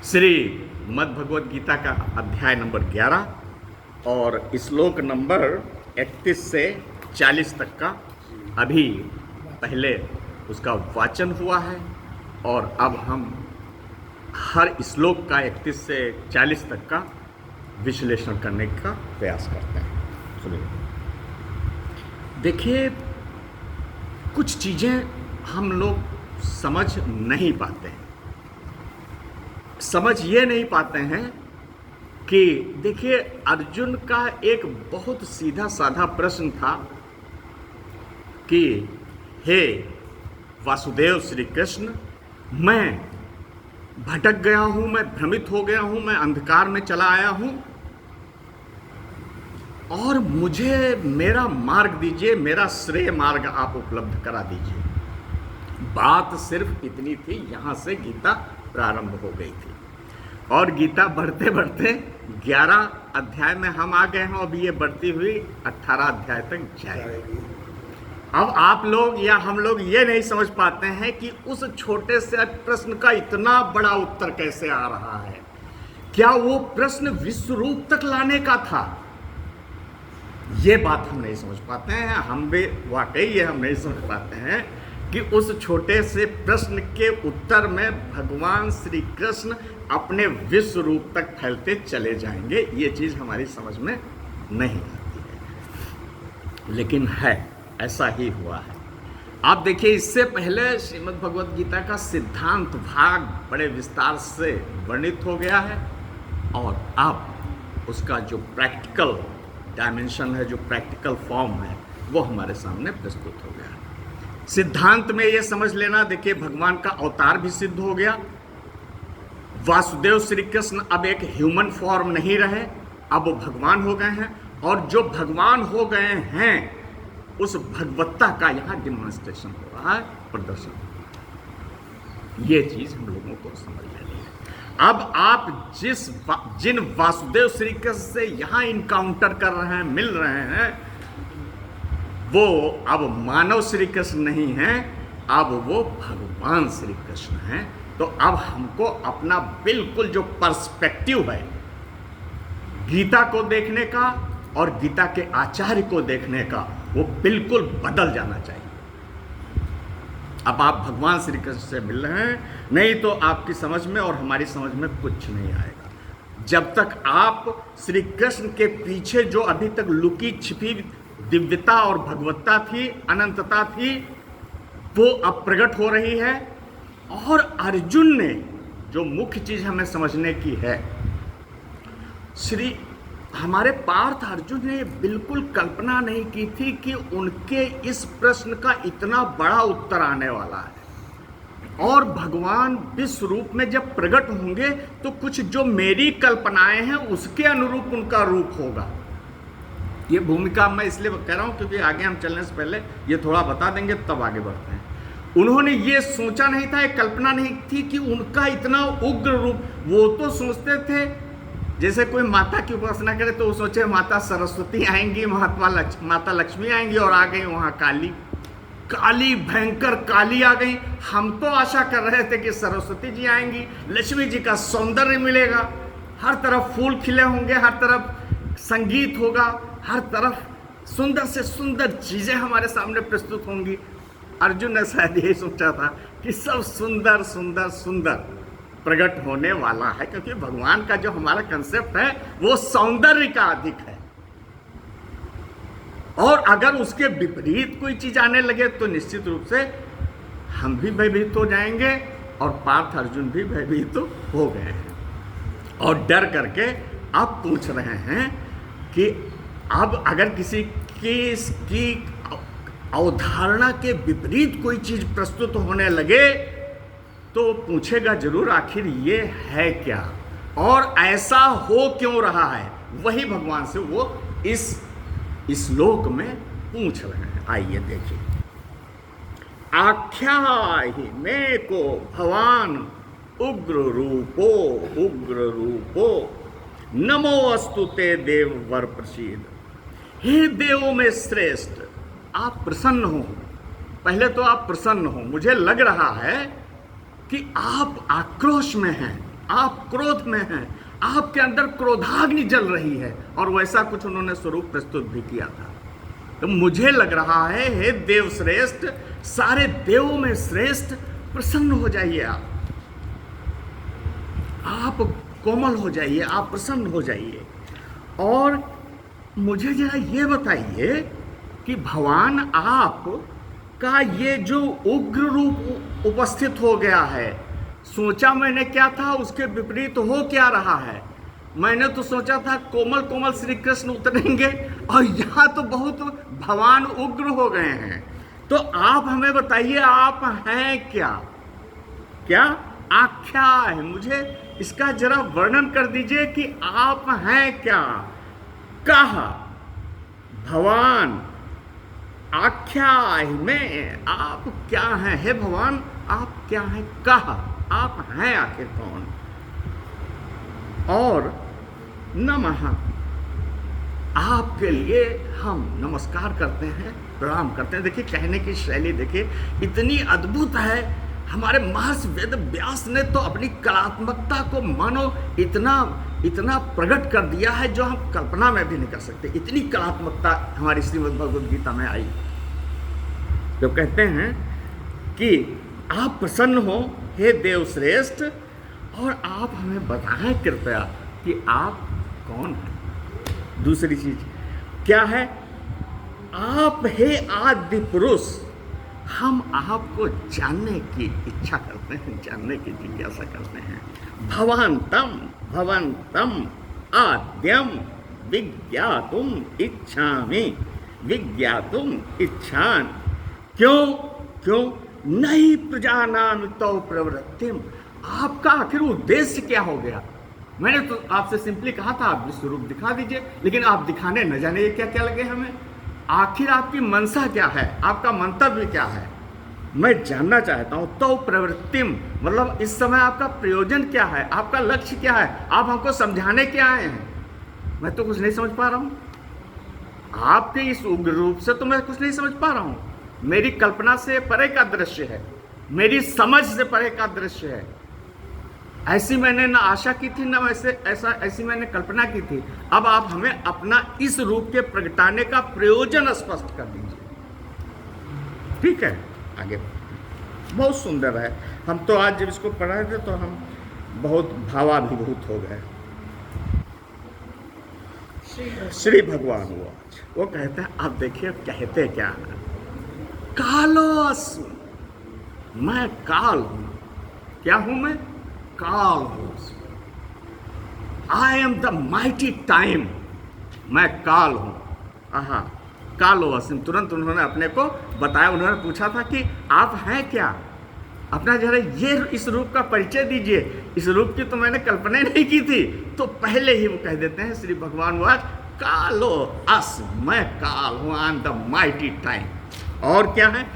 श्री मद् भगवत गीता का अध्याय नंबर 11 और श्लोक नंबर 31 से 40 तक का अभी पहले उसका वाचन हुआ है और अब हम हर श्लोक का 31 से 40 तक का विश्लेषण करने का प्रयास करते हैं। सुनिए, देखिए, कुछ चीज़ें हम लोग समझ नहीं पाते हैं। समझ ये नहीं पाते हैं कि देखिए, अर्जुन का एक बहुत सीधा साधा प्रश्न था कि हे वासुदेव श्री कृष्ण, मैं भटक गया हूं, मैं भ्रमित हो गया हूं, मैं अंधकार में चला आया हूं और मुझे मेरा मार्ग दीजिए, मेरा श्रेय मार्ग आप उपलब्ध करा दीजिए। बात सिर्फ इतनी थी, यहां से गीता प्रारंभ हो गई थी और गीता बढ़ते बढ़ते 11 अध्याय में हम आ गए हैं। अभी ये बढ़ती हुई 18 अध्याय तक जाएगी। अब आप लोग या हम लोग ये नहीं समझ पाते हैं कि उस छोटे से प्रश्न का इतना बड़ा उत्तर कैसे आ रहा है। क्या वो प्रश्न विश्व रूप तक लाने का था? ये बात हम नहीं समझ पाते हैं। हम भी वाकई ये हम नहीं समझ पाते हैं कि उस छोटे से प्रश्न के उत्तर में भगवान श्री कृष्ण अपने विश्व रूप तक फैलते चले जाएंगे। ये चीज़ हमारी समझ में नहीं आती है, लेकिन है, ऐसा ही हुआ है। आप देखिए, इससे पहले श्रीमद् भगवत गीता का सिद्धांत भाग बड़े विस्तार से वर्णित हो गया है और अब उसका जो प्रैक्टिकल डायमेंशन है, जो प्रैक्टिकल फॉर्म है, वो हमारे सामने प्रस्तुत हो गया है। सिद्धांत में ये समझ लेना, देखिए, भगवान का अवतार भी सिद्ध हो गया। वासुदेव श्री कृष्ण अब एक ह्यूमन फॉर्म नहीं रहे, अब वो भगवान हो गए हैं और जो भगवान हो गए हैं उस भगवत्ता का यहाँ डिमॉन्स्ट्रेशन हो रहा है, प्रदर्शन। ये चीज हम लोगों को समझ लेनी है। अब आप जिन वासुदेव श्री कृष्ण से यहाँ इनकाउंटर कर रहे हैं, मिल रहे हैं, वो अब मानव श्री कृष्ण नहीं हैं, अब वो भगवान श्री कृष्ण हैं। तो अब हमको अपना बिल्कुल जो पर्सपेक्टिव है गीता को देखने का और गीता के आचार्य को देखने का, वो बिल्कुल बदल जाना चाहिए। अब आप भगवान श्री कृष्ण से मिल रहे हैं, नहीं तो आपकी समझ में और हमारी समझ में कुछ नहीं आएगा। जब तक आप श्री कृष्ण के पीछे जो अभी तक लुकी छिपी दिव्यता और भगवत्ता थी, अनंतता थी, वो अब प्रकट हो रही है। और अर्जुन ने जो मुख्य चीज हमें समझने की है, हमारे पार्थ अर्जुन ने बिल्कुल कल्पना नहीं की थी कि उनके इस प्रश्न का इतना बड़ा उत्तर आने वाला है और भगवान विश्व रूप में जब प्रकट होंगे तो कुछ जो मेरी कल्पनाएं हैं उसके अनुरूप उनका रूप होगा। ये भूमिका मैं इसलिए कह रहा हूं क्योंकि आगे हम चलने से पहले ये थोड़ा बता देंगे, तब आगे बढ़ते हैं। उन्होंने ये सोचा नहीं था, एक कल्पना नहीं थी कि उनका इतना उग्र रूप। वो तो सोचते थे जैसे कोई माता की उपासना करे तो वो सोचे माता सरस्वती आएंगी, माता लक्ष्मी आएंगी और आ गई वहाँ काली भयंकर काली आ गई। हम तो आशा कर रहे थे कि सरस्वती जी आएंगी, लक्ष्मी जी का सौंदर्य मिलेगा, हर तरफ फूल खिले होंगे, हर तरफ संगीत होगा, हर तरफ सुंदर से सुंदर चीजें हमारे सामने प्रस्तुत होंगी। अर्जुन ने शायद यही सोचा था कि सब सुंदर सुंदर सुंदर प्रकट होने वाला है, क्योंकि भगवान का जो हमारा कंसेप्ट है वो सौंदर्य का अधिक है। और अगर उसके विपरीत कोई चीज आने लगे तो निश्चित रूप से हम भी भयभीत हो जाएंगे और पार्थ अर्जुन भी भयभीत हो गए हैं और डर करके अब पूछ रहे हैं कि अब अगर किसी की अवधारणा के विपरीत कोई चीज प्रस्तुत होने लगे तो पूछेगा जरूर, आखिर ये है क्या और ऐसा हो क्यों रहा है। वही भगवान से वो इस श्लोक में पूछ रहे हैं। आइए देखिए, आख्या ही मे को भवान उग्र रूपो नमो अस्तु ते देव वर प्रसीद। हे देवों में श्रेष्ठ, आप प्रसन्न हो। पहले तो आप प्रसन्न हो। मुझे लग रहा है कि आप आक्रोश में हैं, आप क्रोध में हैं, आपके अंदर क्रोधाग्नि जल रही है। और वैसा कुछ उन्होंने स्वरूप प्रस्तुत भी किया था। तो मुझे लग रहा है, हे देव श्रेष्ठ, सारे देवों में श्रेष्ठ, प्रसन्न हो जाइए। आप कोमल हो जाइए, आप प्रसन्न हो जाइए। और मुझे जरा ये बताइए कि भगवान आप का ये जो उग्र रूप उपस्थित हो गया है, सोचा मैंने क्या था, उसके विपरीत हो क्या रहा है। मैंने तो सोचा था कोमल कोमल श्री कृष्ण उतरेंगे, और यहाँ तो बहुत भगवान उग्र हो गए हैं। तो आप हमें बताइए, आप हैं क्या? क्या आख्या है? मुझे इसका जरा वर्णन कर दीजिए कि आप हैं क्या। कहा भगवान, आख्या में आप क्या हैं? हे भगवान, आप क्या हैं? कहा आप हैं आखिर कौन? और नमः, आपके लिए हम नमस्कार करते हैं, प्रणाम करते हैं। देखिए कहने की शैली देखिए, इतनी अद्भुत है। हमारे महर्षि वेद व्यास ने तो अपनी कलात्मकता को मानो इतना प्रकट कर दिया है, जो हम कल्पना में भी नहीं कर सकते। इतनी कलात्मकता हमारी श्रीमद् भगवद गीता में आई। तो कहते हैं कि आप प्रसन्न हो हे देव श्रेष्ठ, और आप हमें बताएं कृपया कि आप कौन हैं। दूसरी चीज क्या है? आप हे आदि पुरुष, हम आपको जानने की इच्छा करते हैं, जानने की जिज्ञासा करते हैं। भवन्तम आद्यम विज्ञातुम इच्छामि, विज्ञातुम इच्छान। क्यों नहीं प्रजानामि तव प्रवृत्तिम। आपका आखिर उद्देश्य क्या हो गया? मैंने तो आपसे सिंपली कहा था आप स्वरूप दिखा दीजिए, लेकिन आप दिखाने न जाने क्या क्या लगे हमें। आखिर आपकी मनसा क्या है? आपका मंतव्य क्या है? मैं जानना चाहता हूं। तो प्रवृत्तिम मतलब इस समय आपका प्रयोजन क्या है? आपका लक्ष्य क्या है? आप हमको समझाने क्या आए हैं? मैं तो कुछ नहीं समझ पा रहा हूं। आपके इस उग्र रूप से तो मैं कुछ नहीं समझ पा रहा हूं। मेरी कल्पना से परे का दृश्य है, मेरी समझ से परे का दृश्य है। ऐसी मैंने ना आशा की थी, ना ऐसी मैंने कल्पना की थी। अब आप हमें अपना इस रूप के प्रगटाने का प्रयोजन स्पष्ट कर दीजिए। ठीक है, आगे बहुत सुंदर है। हम तो आज जब इसको पढ़ रहे थे तो हम बहुत भावाभिभूत हो गए। श्री भगवान वो कहते हैं, आप देखिए कहते क्या है, कालोस्मि, मैं काल हूं। क्या हूं मैं? काल हूं। I am the mighty time, मैं काल हूं। आहा, कालोस्मि, तुरंत उन्होंने अपने को बताया। उन्होंने पूछा था कि आप हैं क्या? अपना जरा ये इस रूप का परिचय दीजिए। इस रूप की तो मैंने कल्पना ही नहीं की थी। तो पहले ही वो कह देते हैं श्री भगवान वाच, कालो अस्मि, मैं काल हूं, I am the mighty time. और क्या है?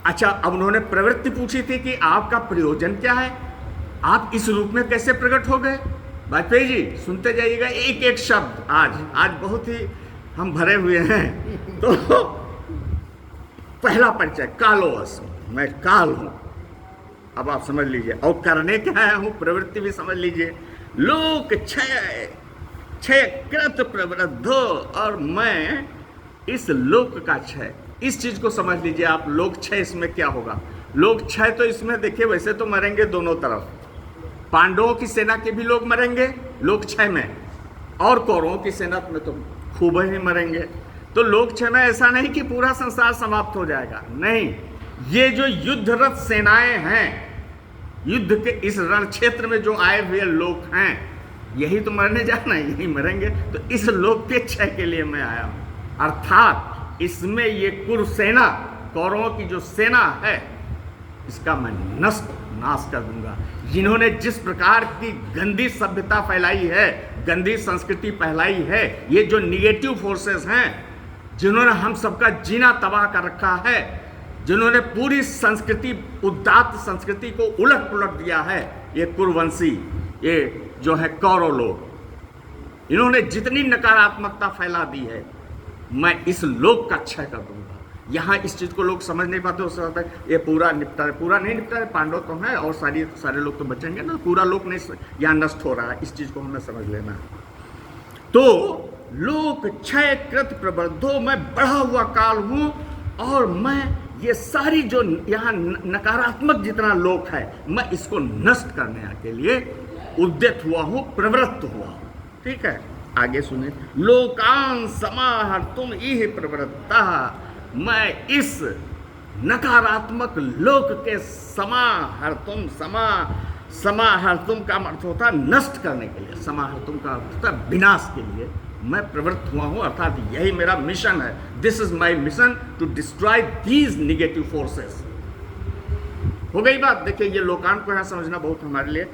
अच्छा, अब उन्होंने प्रवृत्ति पूछी थी कि आपका प्रयोजन क्या है, आप इस रूप में कैसे प्रकट हो गए। वाजपेयी जी सुनते जाइएगा एक एक शब्द। आज बहुत ही हम भरे हुए हैं। तो पहला परिचय, कालो अस्मि, मैं काल हूं। अब आप समझ लीजिए, और करने क्या है हूं, प्रवृत्ति भी समझ लीजिए। लोक क्षय कृत प्रवृद्धो, और मैं इस लोक का क्षय, इस चीज को समझ लीजिए आप। लोक क्षय इसमें क्या होगा? लोक क्षय तो इसमें देखिए, वैसे तो मरेंगे दोनों तरफ। पांडवों की सेना के भी लोग मरेंगे लोक क्षय में, और कौरवों की सेना में तो खूब ही मरेंगे। तो लोक क्षय में ऐसा नहीं कि पूरा संसार समाप्त हो जाएगा, नहीं। ये जो युद्धरत सेनाएं हैं, युद्ध के इस रण क्षेत्र में जो आए हुए लोग हैं, यही तो मरने जाना है, यही मरेंगे। तो इस लोक के क्षय के लिए मैं आया हूं। अर्थात इसमें ये कुरु सेना, कौरवों की जो सेना है, इसका मैं नाश कर दूंगा। जिन्होंने जिस प्रकार की गंदी सभ्यता फैलाई है, गंदी संस्कृति फैलाई है, ये जो निगेटिव फोर्सेस हैं, जिन्होंने हम सबका जीना तबाह कर रखा है, जिन्होंने पूरी संस्कृति, उदात्त संस्कृति को उलट पुलट दिया है, ये कुरुवंशी, ये जो है कौरव लोग, इन्होंने जितनी नकारात्मकता फैला दी है, मैं इस लोक का क्षय कर दूंगा। यहाँ इस चीज़ को लोग समझ नहीं पाते, उससे होता है ये पूरा निपटा है, पूरा नहीं निपटा है, पांडव तो हैं और सारे लोग तो बचेंगे ना, पूरा लोग नहीं यहाँ नष्ट हो रहा है, इस चीज़ को हमें समझ लेना है। तो लोक क्षय कृत प्रबद्धो, मैं बढ़ा हुआ काल हूँ और मैं ये सारी जो यहाँ नकारात्मक जितना लोक है, मैं इसको नष्ट करने के लिए उद्यत हुआ हूँ, प्रवृत्त हुआ हूँ। ठीक है, आगे सुने। लोकान समाहर तुम इह प्रवृत्ता, मैं इस नकारात्मक लोक के समाहर्तुम का अर्थ होता है नष्ट करने के लिए, समाहर्तुम का अर्थ होता है विनाश के लिए मैं प्रवृत्त हुआ हूं, अर्थात यही मेरा मिशन है। This is my mission to destroy these negative forces. हो गई बात। देखिए ये लोकान को यहां समझना बहुत हमारे लिए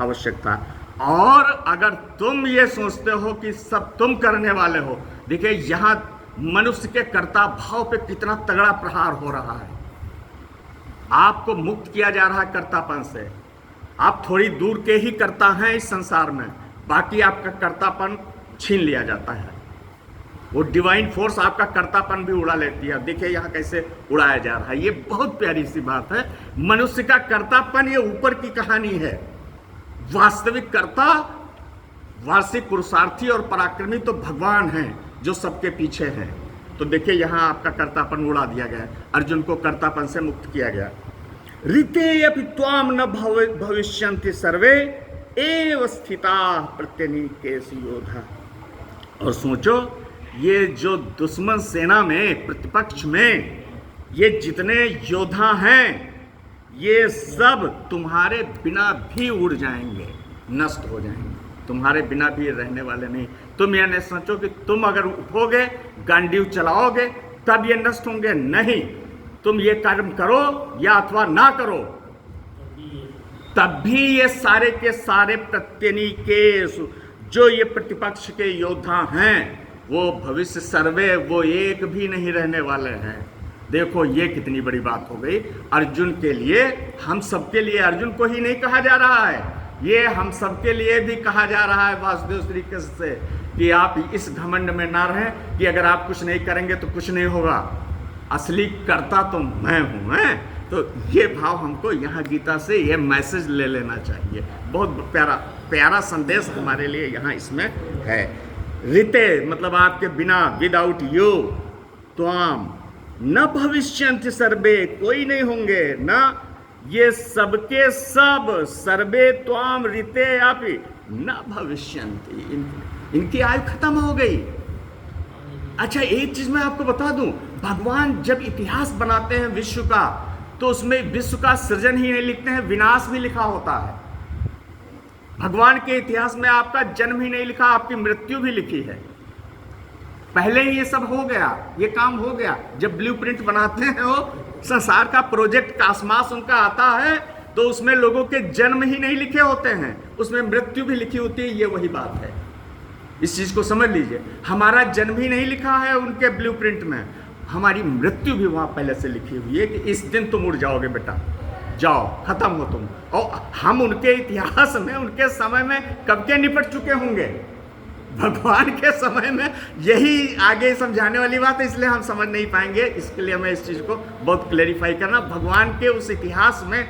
आवश्यक था। और अगर तुम ये सोचते हो कि सब तुम करने वाले हो, देखिए यहां मनुष्य के कर्ता भाव पे कितना तगड़ा प्रहार हो रहा है। आपको मुक्त किया जा रहा है कर्तापन से। आप थोड़ी दूर के ही कर्ता हैं इस संसार में, बाकी आपका कर्तापन छीन लिया जाता है। वो डिवाइन फोर्स आपका कर्तापन भी उड़ा लेती है। देखिए यहाँ कैसे उड़ाया जा रहा है। ये बहुत प्यारी सी बात है। मनुष्य का कर्तापन ये ऊपर की कहानी है। वास्तविक कर्ता, वार्षिक पुरुषार्थी और पराक्रमी तो भगवान हैं जो सबके पीछे हैं। तो देखिए यहाँ आपका कर्तापन उड़ा दिया गया, अर्जुन को कर्तापन से मुक्त किया गया। ऋते अपि त्वाम न भविष्यन्ति सर्वे एव स्थिता प्रत्यनीकेषु योधा। और सोचो ये जो दुश्मन सेना में, प्रतिपक्ष में ये जितने योद्धा हैं, ये सब तुम्हारे बिना भी उड़ जाएंगे, नष्ट हो जाएंगे, तुम्हारे बिना भी रहने वाले नहीं। तुम यह नहीं सोचो कि तुम अगर उठोगे, गांडीव चलाओगे तब ये नष्ट होंगे, नहीं। तुम ये कर्म करो या अथवा ना करो, तब भी ये सारे के सारे प्रत्यनीकेश जो ये प्रतिपक्ष के योद्धा हैं, वो भविष्य सर्वे, वो एक भी नहीं रहने वाले हैं। देखो ये कितनी बड़ी बात हो गई अर्जुन के लिए, हम सबके लिए। अर्जुन को ही नहीं कहा जा रहा है, ये हम सबके लिए भी कहा जा रहा है वासुदेव श्री कृष्ण से, कि आप इस घमंड में ना रहें कि अगर आप कुछ नहीं करेंगे तो कुछ नहीं होगा। असली कर्ता तो मैं हूँ, हैं? तो ये भाव हमको यहाँ गीता से ये मैसेज ले लेना चाहिए। बहुत प्यारा संदेश हमारे लिए यहाँ इसमें है। ऋते मतलब आपके बिना, विदाउट यू, त्वाम न भविष्यन्ति सर्वे, कोई नहीं होंगे, ना ये सबके सब, सर्वे त्वाम ऋते आपि न भविष्यन्ति, इनकी आयु खत्म हो गई। अच्छा एक चीज मैं आपको बता दूं, भगवान जब इतिहास बनाते हैं विश्व का, तो उसमें विश्व का सृजन ही नहीं लिखते हैं, विनाश भी लिखा होता है। भगवान के इतिहास में आपका जन्म ही नहीं लिखा, आपकी मृत्यु भी लिखी है। पहले ही ये सब हो गया, ये काम हो गया। जब ब्लूप्रिंट बनाते हैं वो संसार का प्रोजेक्ट कास्मास उनका आता है, तो उसमें लोगों के जन्म ही नहीं लिखे होते हैं, उसमें मृत्यु भी लिखी होती है। ये वही बात है, इस चीज को समझ लीजिए। हमारा जन्म ही नहीं लिखा है उनके ब्लूप्रिंट में, हमारी मृत्यु भी वहां पहले से लिखी हुई है कि इस दिन तुम उड़ जाओगे बेटा, जाओ, खत्म हो तुम। और हम उनके इतिहास में, उनके समय में कब के निपट चुके होंगे। भगवान के समय में यही आगे समझाने वाली बात है, इसलिए हम समझ नहीं पाएंगे। इसके लिए हमें इस चीज़ को बहुत क्लेरिफाई करना। भगवान के उस इतिहास में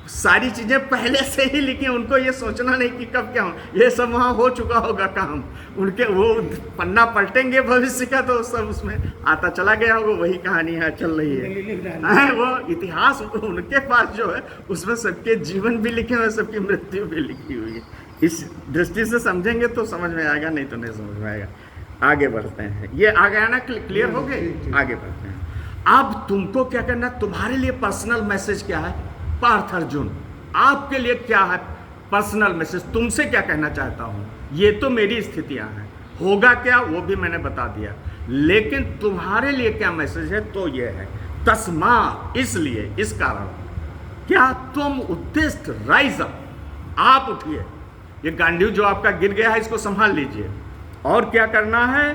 सारी चीज़ें पहले से ही लिखी, उनको ये सोचना नहीं कि कब क्या हो, ये सब वहाँ हो चुका होगा काम। उनके वो पन्ना पलटेंगे भविष्य का, तो सब उसमें आता चला गया होगा, वही कहानी है चल रही है। वो इतिहास उनके पास जो है, उसमें सबके जीवन भी लिखे हुए, सबकी मृत्यु भी लिखी हुई है। इस दृष्टि से समझेंगे तो समझ में आएगा, नहीं तो नहीं समझ में आएगा। आगे बढ़ते हैं, ये आ गया ना, क्लियर हो गए। आगे बढ़ते हैं। अब तुमको क्या करना, तुम्हारे लिए पर्सनल मैसेज क्या है पार्थ अर्जुन, आपके लिए क्या है पर्सनल मैसेज, तुमसे क्या कहना चाहता हूं। ये तो मेरी स्थितियां हैं, होगा क्या वो भी मैंने बता दिया, लेकिन तुम्हारे लिए क्या मैसेज है, तो ये है तस्मा, इसलिए, इस कारण, क्या तुम उद्दिष्ट राइज अप, आप उठिए। ये गांडीव जो आपका गिर गया है, इसको संभाल लीजिए। और क्या करना है,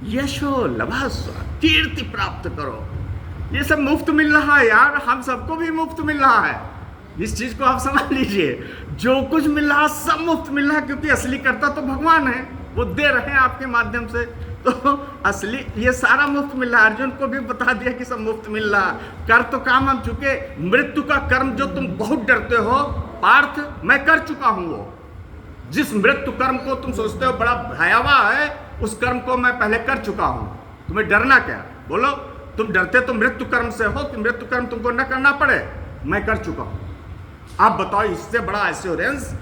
यशो लभस्व, कीर्ति प्राप्त करो। ये सब मुफ्त मिल रहा है यार, हम सबको भी मुफ्त मिल रहा है। इस चीज को आप समझ लीजिए, जो कुछ मिल रहा सब मुफ्त मिल रहा है, क्योंकि असली कर्ता तो भगवान है, वो दे रहे हैं आपके माध्यम से। तो असली ये सारा मुफ्त मिल रहा है। अर्जुन को भी बता दिया कि सब मुफ्त मिल रहा। कर तो काम हम चुके, मृत्यु का कर्म जो तुम बहुत डरते हो पार्थ, मैं कर चुका हूं। वो जिस मृत्यु कर्म को तुम सोचते हो बड़ा भयावह है, उस कर्म को मैं पहले कर चुका हूं। तुम्हें डरना क्या? बोलो, तुम डरते तो मृत्यु कर्म से हो कि मृत्यु कर्म तुमको न करना पड़े? मैं कर चुका हूं। आप बताओ, इससे बड़ा एश्योरेंस,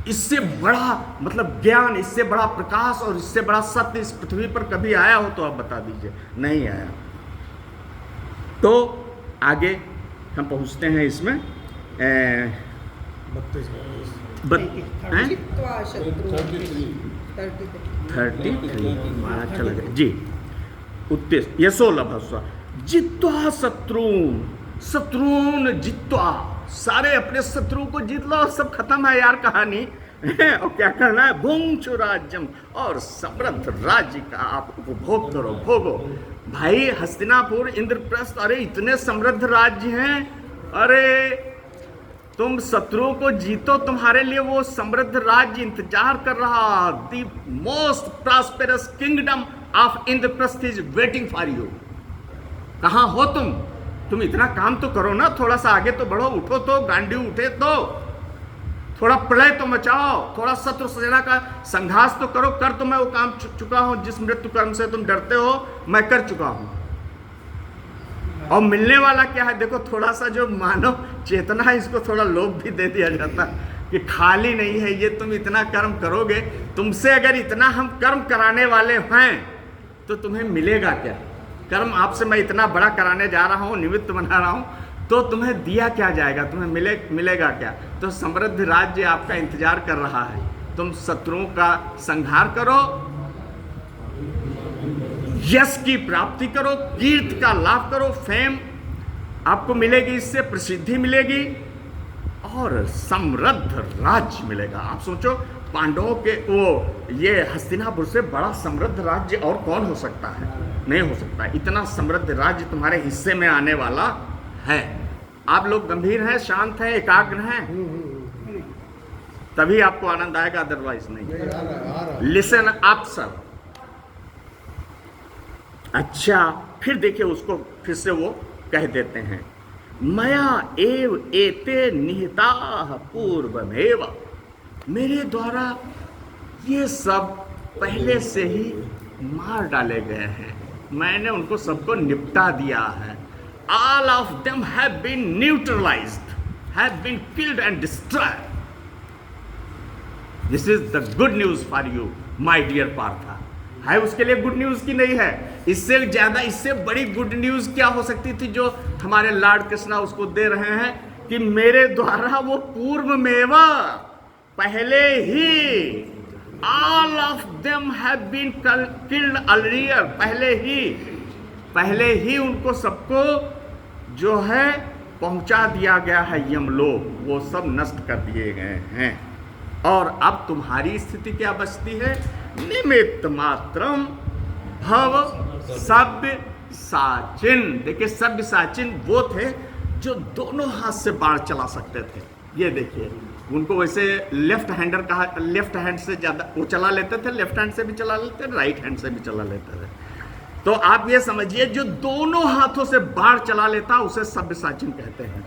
इससे बड़ा मतलब ज्ञान, इससे बड़ा प्रकाश और इससे बड़ा सत्य इस पृथ्वी पर कभी आया हो तो आप बता दीजिए। नहीं आया। तो आगे हम पहुंचते हैं इसमें 33 अच्छा लगा जी। उत्तेज यशो लभस्व जित्वा शत्रुन, शत्रुन जित्वा, सारे अपने शत्रु को जीत लो, सब खत्म है यार कहानी। और क्या करना है? भुंक्षु राज्यम, और समृद्ध राज्य का आप उपभोग करो, भोगो। भाई हस्तिनापुर, इंद्रप्रस्थ, अरे इतने समृद्ध राज्य हैं। अरे तुम शत्रुओं को जीतो, तुम्हारे लिए वो समृद्ध राज्य इंतजार कर रहा। The most prosperous kingdom of Indraprastha is waiting for you. कहाँ हो तुम? तुम इतना काम तो करो ना, थोड़ा सा आगे तो बढ़ो, उठो तो, गांडी उठे तो, थोड़ा प्रलय तो मचाओ, थोड़ा शत्रु सेना का संघास तो करो। कर तो मैं वो काम चुका हूं, जिस मृत्यु कर्म से तुम डरते हो मैं कर चुका हूं। और मिलने वाला क्या है? देखो, थोड़ा सा जो मानव चेतना है इसको थोड़ा लोभ भी दे दिया जाता कि खाली नहीं है ये, तुम इतना कर्म करोगे, तुमसे अगर इतना हम कर्म कराने वाले हैं तो तुम्हें मिलेगा क्या? कर्म आपसे मैं इतना बड़ा कराने जा रहा हूँ, निमित्त बना रहा हूँ, तो तुम्हें दिया क्या जाएगा? तुम्हें मिलेगा क्या? तो समृद्ध राज्य आपका इंतजार कर रहा है। तुम शत्रुओं का संहार करो, यश की प्राप्ति करो, कीर्ति का लाभ करो, फेम आपको मिलेगी, इससे प्रसिद्धि मिलेगी और समृद्ध राज्य मिलेगा। आप सोचो, पांडवों के वो ये हस्तिनापुर से बड़ा समृद्ध राज्य और कौन हो सकता है? नहीं हो सकता। इतना समृद्ध राज्य तुम्हारे हिस्से में आने वाला है। आप लोग गंभीर हैं, शांत हैं, एकाग्र हैं, तभी आपको आनंद आएगा, अदरवाइज नहीं। Listen up sir. अच्छा, फिर देखिए उसको फिर से वो कह देते हैं, मया एव एते निहिता पूर्वमेव, मेरे द्वारा ये सब पहले से ही मार डाले गए हैं, मैंने उनको सबको निपटा दिया है। All of them have been neutralized, have been killed and destroyed. This is the good news for you, my dear Partha. है उसके लिए गुड न्यूज की नहीं है? इससे ज्यादा, इससे बड़ी गुड न्यूज क्या हो सकती थी जो हमारे लॉर्ड कृष्णा उसको दे रहे हैं कि मेरे द्वारा वो पूर्व मेवा पहले ही, all of them have been killed earlier, पहले ही उनको सबको जो है पहुंचा दिया गया है यमलोक, वो सब नष्ट कर दिए गए हैं। और अब तुम्हारी स्थिति क्या बचती है? निमित्त मात्रम भव सभ्य साचिन। देखिए, सभ्य साचिन वो थे जो दोनों हाथ से बाण चला सकते थे। ये देखिए, उनको वैसे लेफ्ट हैंडर कहा, लेफ्ट हैंड से ज़्यादा वो चला लेते थे, लेफ्ट हैंड से भी चला लेते थे, राइट हैंड से भी चला लेते थे। तो आप ये समझिए, जो दोनों हाथों से बाण चला लेता उसे सब्यसाचिन कहते हैं।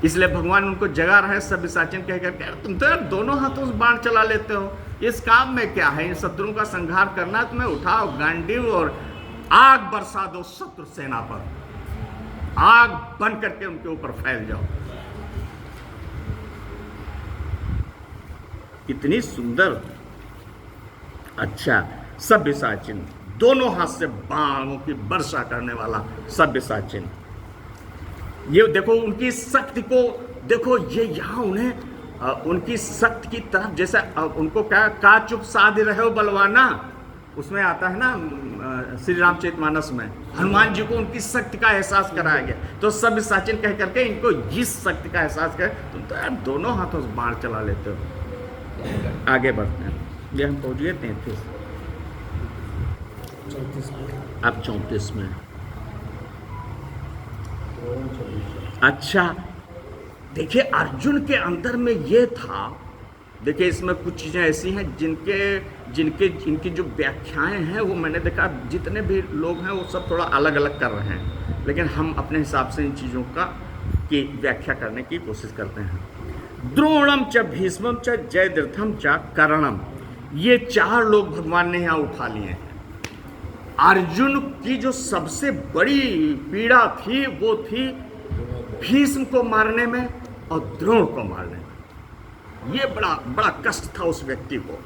इसलिए भगवान उनको जगा रहे सब्यसाचिन कह करके, तुम तो यार दोनों हाथों से बाण चला लेते हो, इस काम में क्या है? इन शत्रुओं का संहार करना है, तुम्हें उठाओ गांडीव और आग बरसा दो शत्रु सेना पर, आग बन करके उनके ऊपर फैल जाओ। कितनी सुंदर। अच्छा, सब्यसाचिन, दोनों हाथ से बाणों की वर्षा करने वाला सब्यसाचिन। ये देखो उनकी शक्ति को देखो, ये यहाँ उन्हें उनकी शक्ति की तरफ, जैसे उनको क्या का चुप साध रहे हो बलवाना, उसमें आता है ना श्री रामचरितमानस में, हनुमान जी को उनकी शक्ति का एहसास कराया गया। तो सब्यसाचिन कह करके इनको इस शक्ति का एहसास करे, तुम तो यार दोनों हाथों से बाण चला लेते हो। आगे बढ़ते हैं, ये हम पहुँच गए 33, अब 34 में। अच्छा, देखिए अर्जुन के अंदर में ये था देखिए इसमें कुछ चीज़ें ऐसी हैं जिनके जिनके इनकी जो व्याख्याएं हैं वो मैंने देखा जितने भी लोग हैं वो सब थोड़ा अलग अलग कर रहे हैं, लेकिन हम अपने हिसाब से इन चीज़ों का की व्याख्या करने की कोशिश करते हैं। द्रोणम च भीष्मम च जयद्रथम च कर्णम, ये 4 लोग भगवान ने यहाँ उठा लिए हैं। अर्जुन की जो सबसे बड़ी पीड़ा थी वो थी भीष्म को मारने में और द्रोण को मारने में। ये बड़ा बड़ा कष्ट था उस व्यक्ति को।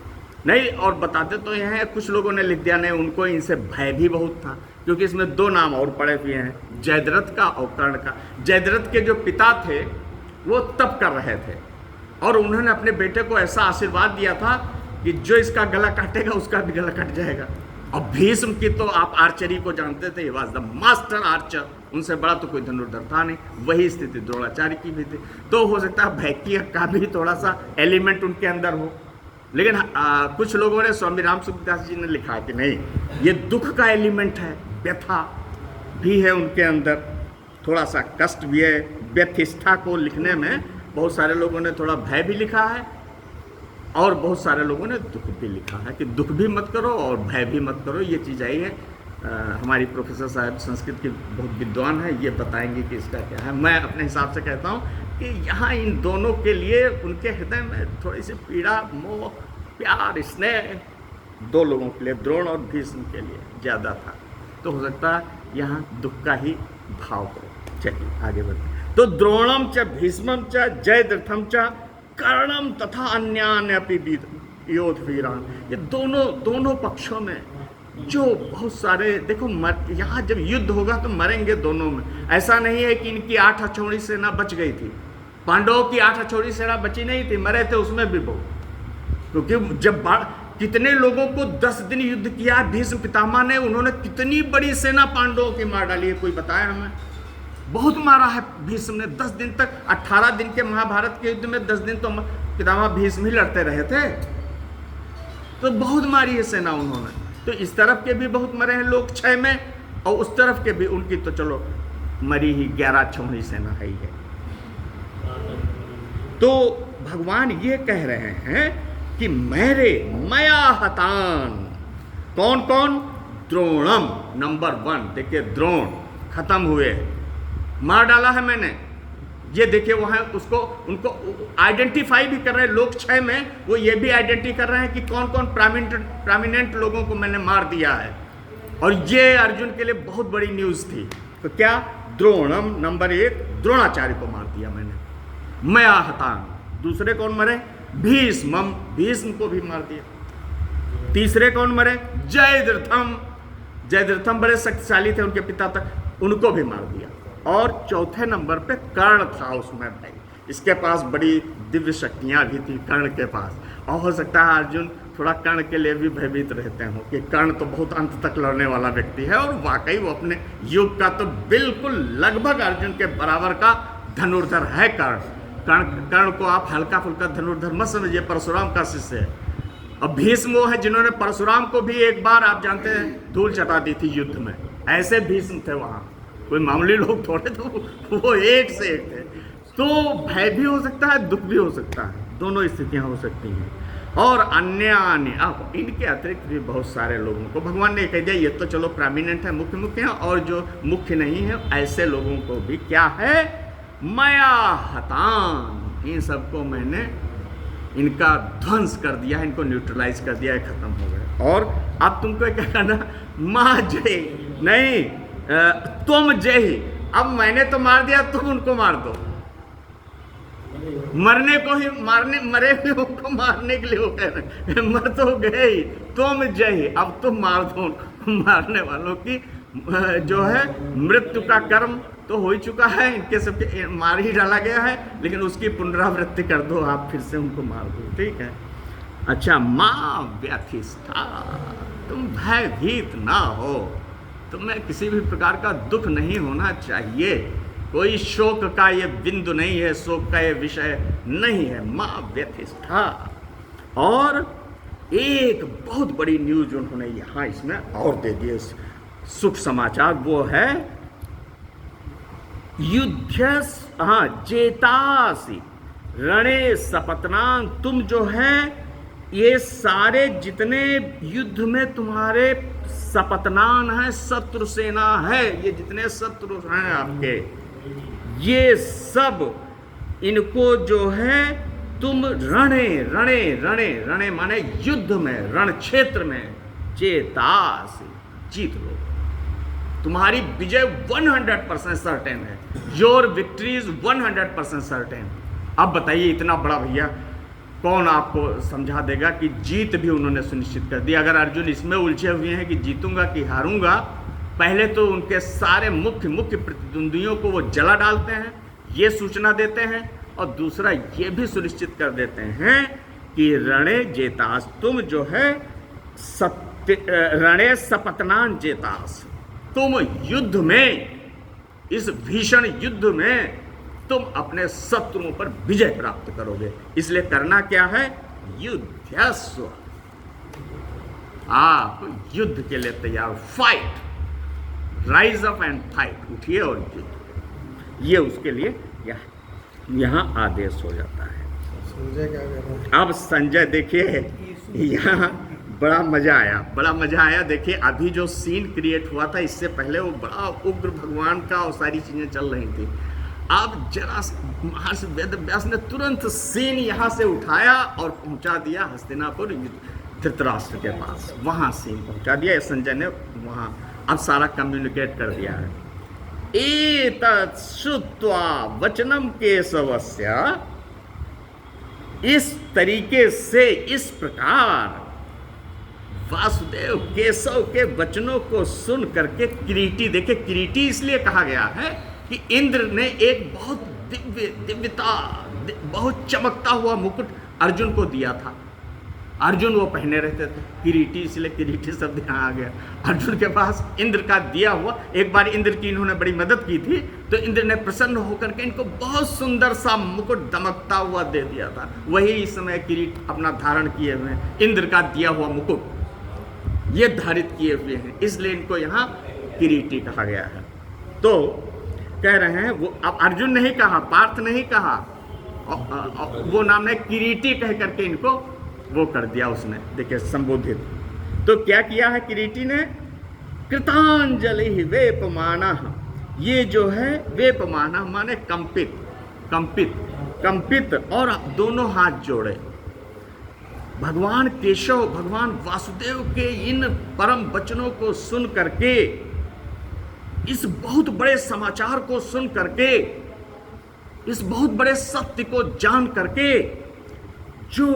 नहीं, और बताते तो यह है, कुछ लोगों ने लिख दिया, नहीं उनको इनसे भय भी बहुत था, क्योंकि इसमें 2 नाम और पड़े हुए हैं, जयद्रथ का और कर्ण का। जयद्रथ के जो पिता थे वो तप कर रहे थे और उन्होंने अपने बेटे को ऐसा आशीर्वाद दिया था कि जो इसका गला काटेगा उसका भी गला कट जाएगा। और भीष्म की तो आप आर्चरी को जानते थे, वॉज द मास्टर आर्चर, उनसे बड़ा तो कोई धनुर्धर था नहीं। वही स्थिति द्रोणाचार्य की भी थी। तो हो सकता है भय का भी थोड़ा सा एलिमेंट उनके अंदर हो, लेकिन कुछ लोगों ने, स्वामी राम सुखदास जी ने लिखा कि नहीं, ये दुख का एलिमेंट है, व्यथा भी है उनके अंदर, थोड़ा सा कष्ट भी है। व्यथिष्ठा को लिखने में बहुत सारे लोगों ने थोड़ा भय भी लिखा है और बहुत सारे लोगों ने दुख भी लिखा है कि दुख भी मत करो और भय भी मत करो। ये चीज़ आई है, हमारी प्रोफेसर साहब संस्कृत के बहुत विद्वान हैं, ये बताएंगे कि इसका क्या है। मैं अपने हिसाब से कहता हूँ कि यहाँ इन दोनों के लिए उनके हृदय में थोड़ी सी पीड़ा, मोह, प्यार, स्नेह 2 लोगों के लिए, द्रोण और भीष्म के लिए ज़्यादा था। तो हो सकता है यहाँ दुख का ही भाव करो। चलिए आगे बढ़ते। तो द्रोणम च भीष्मम च जयद्रथम च कर्णम तथा अन्यान्यपि योधवीरान, ये दोनों पक्षों में जो बहुत सारे, देखो यहाँ जब युद्ध होगा तो मरेंगे दोनों में। ऐसा नहीं है कि इनकी 8 अक्षौहिणी सेना बच गई थी, पांडवों की 8 अक्षौहिणी सेना बची नहीं थी, मरे थे उसमें भी बहुत। क्योंकि जब कितने लोगों को 10 दिन युद्ध किया भीष्म पितामह ने, उन्होंने कितनी बड़ी सेना पांडवों की मार डाली है, कोई बताया हमें? बहुत मारा है भीष्म ने 10 दिन तक। 18 दिन के महाभारत के युद्ध में 10 दिन तो पितामह भीष्म ही लड़ते रहे थे, तो बहुत मारी है सेना उन्होंने। तो इस तरफ के भी बहुत मरे हैं लोग 6 में, और उस तरफ के भी, उनकी तो चलो मरी ही 11 अक्षौहिणी सेना है ही है। तो भगवान ये कह रहे हैं कि मया हतान, कौन कौन? द्रोणम नंबर 1, देखिए द्रोण खत्म हुए, मार डाला है मैंने। ये देखिए वहाँ उनको आइडेंटिफाई भी कर रहे हैं लोग 6 में, वो ये भी आइडेंटिफाई कर रहे हैं कि कौन कौन प्रोमिनेंट लोगों को मैंने मार दिया है। और ये अर्जुन के लिए बहुत बड़ी न्यूज़ थी। तो क्या? द्रोणम नंबर 1, द्रोणाचार्य को मार दिया मैंने। मया हतान, दूसरे कौन मरे? भीष्मम, भीष्म को भी मार दिया। तीसरे कौन मरे? जयद्रथम, जयद्रथम बड़े शक्तिशाली थे, उनके पिता तक, उनको भी मार दिया। और चौथे नंबर पे कर्ण था उसमें भाई, इसके पास बड़ी दिव्य शक्तियाँ भी थी कर्ण के पास। और हो सकता है अर्जुन थोड़ा कर्ण के लिए भी भयभीत रहते हो कि कर्ण तो बहुत अंत तक लड़ने वाला व्यक्ति है, और वाकई वो अपने युग का तो बिल्कुल लगभग अर्जुन के बराबर का धनुर्धर है कर्ण को आप हल्का फुल्का धनुर्धर मत समझिए, परशुराम का शिष्य है। अब भीष्म वो है जिन्होंने परशुराम को भी एक बार, आप जानते हैं, धूल चटा दी थी युद्ध में। ऐसे भीष्म थे वहाँ, कोई मामूली लोग थोड़े, तो वो एक से एक थे। तो भय भी हो सकता है, दुख भी हो सकता है, दोनों स्थितियाँ हो सकती हैं। और अन्य अब इनके अतिरिक्त भी बहुत सारे लोगों को भगवान ने कह दिया, ये तो चलो प्रोमिनेंट है, मुख्य हैं, और जो मुख्य नहीं है ऐसे लोगों को भी क्या है? मया हतान, इन सबको मैंने इनका ध्वंस कर दिया, इनको न्यूट्रलाइज कर दिया, खत्म हो गए। और अब तुमको क्या करना? माँ जय नहीं, तुम जय ही। अब मैंने तो मार दिया, तुम उनको मार दो। मरने को ही मरे हुए उनको मारने के लिए वो कह रहे, मर तो गए ही, तुम जय ही, अब तुम मार दो। मारने वालों की जो है मृत्यु का कर्म तो हो ही चुका है, इनके सबके मार ही डाला गया है, लेकिन उसकी पुनरावृत्ति कर दो, आप फिर से उनको मार दो, ठीक है। अच्छा, माँ व्यथिष्ठा, तुम भयभीत ना हो, तुम्हें किसी भी प्रकार का दुख नहीं होना चाहिए, कोई शोक का ये बिंदु नहीं है, शोक का ये विषय नहीं है। माँ व्यथिष्ठा। और एक बहुत बड़ी न्यूज उन्होंने यहाँ इसमें और दे दिए, सुख समाचार, वो है युद्ध जेतासी रणे सपतनान, तुम जो है ये सारे जितने युद्ध में तुम्हारे सपतनान है, शत्रु सेना है, ये जितने शत्रु हैं आपके, ये सब इनको जो है तुम रणे रणे रणे रणे माने युद्ध में, रण क्षेत्र में चेतास जीत लो। तुम्हारी विजय 100% सर्टेन है। Your victory is 100% certain. अब बताइए इतना बड़ा भैया कौन आपको समझा देगा कि जीत भी उन्होंने सुनिश्चित कर दी। अगर अर्जुन इसमें उलझे हुए हैं कि जीतूंगा कि हारूंगा, पहले तो उनके सारे मुख्य प्रतिद्वंदियों को वो जला डालते हैं, ये सूचना देते हैं, और दूसरा ये भी सुनिश्चित कर देते हैं कि रणे जेतास, तुम जो है रणे सपतनान जेतास, तुम युद्ध में, इस भीषण युद्ध में तुम अपने शत्रुओं पर विजय प्राप्त करोगे। इसलिए करना क्या है? युद्धस्व, आप युद्ध के लिए तैयार, fight, rise up and fight, उठिए और युद्ध। ये उसके लिए यहाँ आदेश हो जाता है। अब संजय देखिए यहाँ बड़ा मजा आया। देखिए अभी जो सीन क्रिएट हुआ था, इससे पहले वो बड़ा उग्र भगवान का और सारी चीजें चल रही थी। अब जरा महर्षि वेदव्यास ने तुरंत सीन यहाँ से उठाया और पहुंचा दिया हस्तिनापुर धृतराष्ट्र के पास, वहां सीन पहुंचा दिया। संजय ने वहां अब सारा कम्युनिकेट कर दिया है। एतत् श्रुत्वा वचनम केशवस्य, इस तरीके से, इस प्रकार वासुदेव केशव के वचनों को सुन करके किरीटी, देखिए किरीटी इसलिए कहा गया है कि इंद्र ने एक बहुत दिव्यता, बहुत चमकता हुआ मुकुट अर्जुन को दिया था। अर्जुन वो पहने रहते थे, किरीटी, इसलिए किरीटी शब्द यहाँ आ गया। अर्जुन के पास इंद्र का दिया हुआ, एक बार इंद्र की इन्होंने बड़ी मदद की थी, तो इंद्र ने प्रसन्न होकर के इनको बहुत सुंदर सा मुकुट दमकता हुआ दे दिया था। वही इस समय किरीट अपना धारण किए हुए हैं, इंद्र का दिया हुआ मुकुट ये धारित किए हुए हैं, इसलिए इनको यहाँ किरीटी कहा गया है। तो कह रहे हैं वो, अब अर्जुन नहीं कहा, पार्थ नहीं कहा, वो नाम है किरीटी कह करके इनको वो कर दिया उसने, देखिए संबोधित। तो क्या किया है किरीटी ने? कृतांजलि वेपमाना, ये जो है वेपमाना माने कंपित, कंपित, कंपित, और दोनों हाथ जोड़े। भगवान केशव, भगवान वासुदेव के इन परम वचनों को सुन करके, इस बहुत बड़े समाचार को सुन करके, इस बहुत बड़े सत्य को जान करके, जो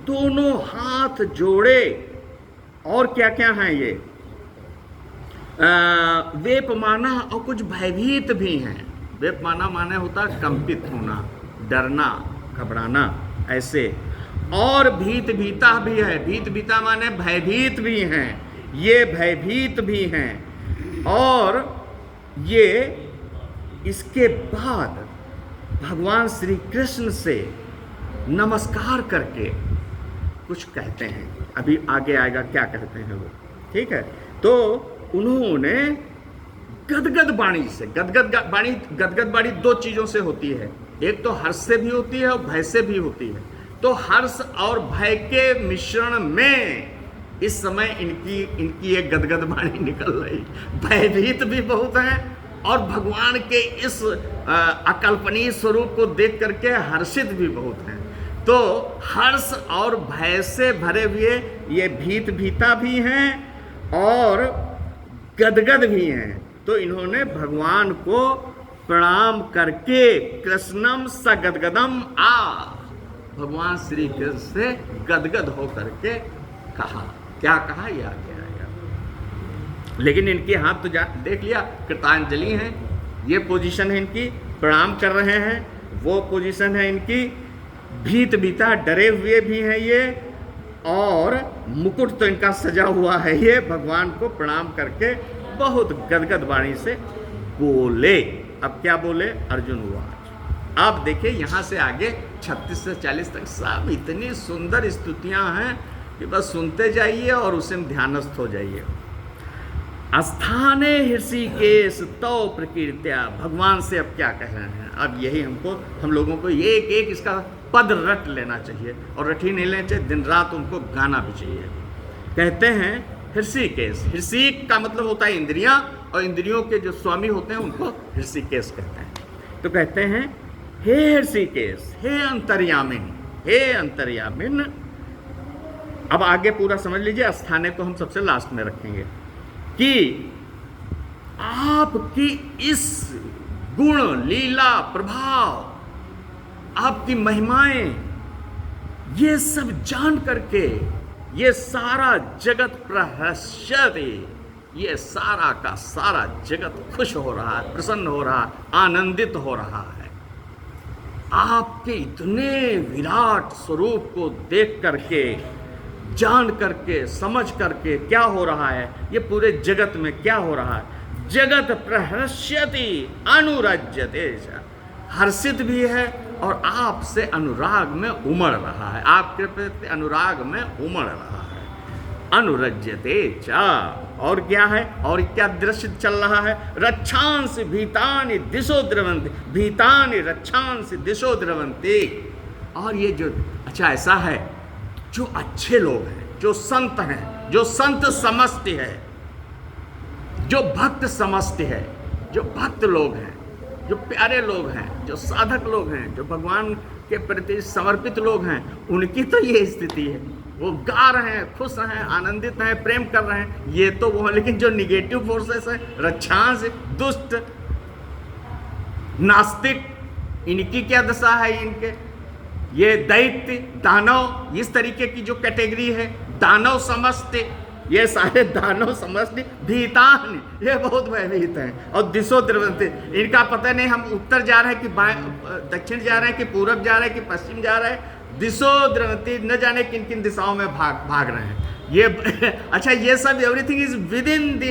दोनों हाथ जोड़े, और क्या क्या हैं ये, वेपमाना, और कुछ भयभीत भी हैं। वेपमाना माने होता है कंपित होना, डरना, घबराना, ऐसे। और भीता भी है, भीता माने भयभीत भी हैं, ये भयभीत भी हैं। और ये इसके बाद भगवान श्री कृष्ण से नमस्कार करके कुछ कहते हैं, अभी आगे आएगा क्या कहते हैं वो, ठीक है। तो उन्होंने गदगद बाणी से, गदगद बाणी दो चीजों से होती है, एक तो हर्ष से भी होती है और भय से भी होती है। तो हर्ष और भय के मिश्रण में इस समय इनकी एक गदगद बाणी निकल रही। भयभीत भी बहुत है और भगवान के इस अकल्पनीय स्वरूप को देख करके हर्षित भी बहुत हैं। तो हर्ष और भय से भरे हुए ये भीता भी हैं और गदगद भी हैं। तो इन्होंने भगवान को प्रणाम करके कृष्णम सगदगदम आ, भगवान श्री कृष्ण से गदगद हो करके कहा। क्या कहा ये आगे आएगा, लेकिन इनके हाथ तो देख लिया, कृतांजलि है, ये पोजीशन है इनकी, प्रणाम कर रहे हैं, वो पोजीशन है इनकी, भीता डरे हुए भी हैं ये, और मुकुट तो इनका सजा हुआ है, ये भगवान को प्रणाम करके बहुत गदगद वाणी से बोले। अब क्या बोले? अर्जुन वाच। अब देखिए यहाँ से आगे 36 से 40 तक सब इतनी सुंदर स्तुतियां हैं कि बस सुनते जाइए और उसे ध्यानस्थ हो जाइए। स्थाने ऋषिकेश तो प्रकीर्त्या, भगवान से अब क्या कह रहे हैं, अब यही हम लोगों को एक एक इसका पद रट लेना चाहिए, और रट ही नहीं लेना चाहिए, दिन रात उनको गाना भी चाहिए। कहते हैं हृषिकेश, हृषिक का मतलब होता है इंद्रियां, और इंद्रियों के जो स्वामी होते हैं उनको हृषिकेश कहते हैं। तो कहते हैं हे हृषिकेश, हे अंतर्यामिन, हे अंतर्यामिन। अब आगे पूरा समझ लीजिए, स्थाने को हम सबसे लास्ट में रखेंगे कि आपकी इस गुण लीला प्रभाव, आपकी महिमाएं, ये सब जान करके ये सारा जगत प्रहर्षति, ये सारा का सारा जगत खुश हो रहा है, प्रसन्न हो रहा है, आनंदित हो रहा है। आपके इतने विराट स्वरूप को देख करके, जान करके, समझ करके क्या हो रहा है, ये पूरे जगत में क्या हो रहा है। जगत प्रहर्षति अनुरज्यते, हर्षित भी है और आपसे अनुराग में उमड़ रहा है, आपके प्रति अनुराग में उमड़ रहा है। अनुरज्यते चा, और क्या है, और क्या दृश्य चल रहा है। रक्षांस भीतानि दिशो द्रवंति, भीतानि रक्षांस दिशो द्रवंति। और ये जो अच्छा ऐसा है, जो अच्छे लोग हैं, जो संत हैं, जो संत समझते हैं, जो भक्त समझते हैं, जो भक्त लोग हैं, जो प्यारे लोग हैं, जो साधक लोग हैं, जो भगवान के प्रति समर्पित लोग हैं, उनकी तो ये स्थिति है। वो गा रहे हैं, खुश हैं, आनंदित हैं, प्रेम कर रहे हैं, ये तो वो है। लेकिन जो निगेटिव फोर्सेस हैं, रक्षांस, दुष्ट, नास्तिक, इनकी क्या दशा है, इनके ये दैत्य, दानव, इस तरीके की जो कैटेगरी है, दानव समझते, ये सारे दानव समझते, भीतान, ये बहुत भयभीत हैं। और दिशो द्रवंति, इनका पता नहीं हम उत्तर जा रहे हैं कि दक्षिण जा रहे हैं कि पूरब जा रहे हैं कि पश्चिम जा रहे हैं। दिशो द्रवंति, न जाने किन किन दिशाओं में भाग रहे हैं ये। अच्छा, ये सब everything is with in the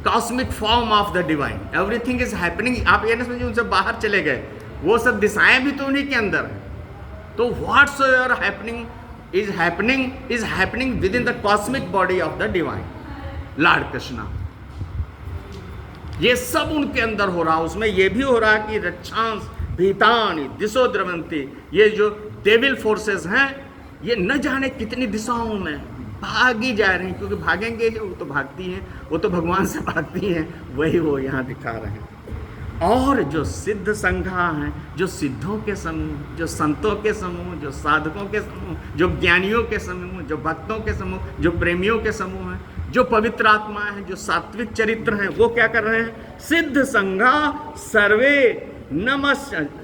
cosmic form of the divine, everything is happening. आप ये ना समझिए उनसे बाहर चले गए, वो सब दिशाएं भी तो उन्हीं के अंदर है। तो whatsoever happening is happening within the cosmic body of the divine Lord Krishna। ये सब उनके अंदर हो रहा है। उसमें ये भी हो रहा है कि रक्षांस भीतानि दिशो द्रवंति, ये जो डेविल फोर्सेस हैं, ये न जाने कितनी दिशाओं में भागी जा रही हैं, क्योंकि भागेंगे वो तो भागती हैं, वो तो भगवान से भागती हैं, वही वो यहाँ दिखा रहे हैं। और जो सिद्ध संघा हैं, जो सिद्धों के समूह, जो संतों के समूह, जो साधकों के समूह, जो ज्ञानियों के समूह, जो भक्तों के समूह, जो प्रेमियों के समूह हैं, जो पवित्र आत्मा हैं, जो सात्विक चरित्र हैं, वो क्या कर रहे हैं। सिद्ध संघा सर्वे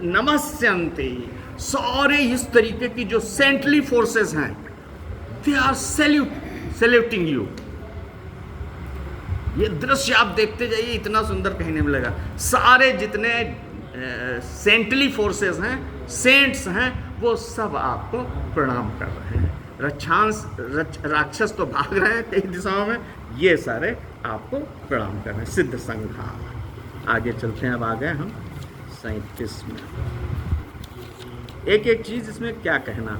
नमस्यन्ति, सारे इस तरीके की जो सेंटली फोर्सेस हैं, दे आर सैल्यूटिंग यू। ये दृश्य आप देखते जाइए, इतना सुंदर कहने में लगा। सारे जितने सेंटली फोर्सेस हैं, सेंट्स हैं, वो सब आपको प्रणाम कर रहे हैं। राक्षस तो भाग रहे हैं कई दिशाओं में, ये सारे आपको प्रणाम कर रहे हैं। सिद्ध संघा। आगे चलते हैं, अब आ गए हम 37 में। एक एक चीज इसमें क्या कहना,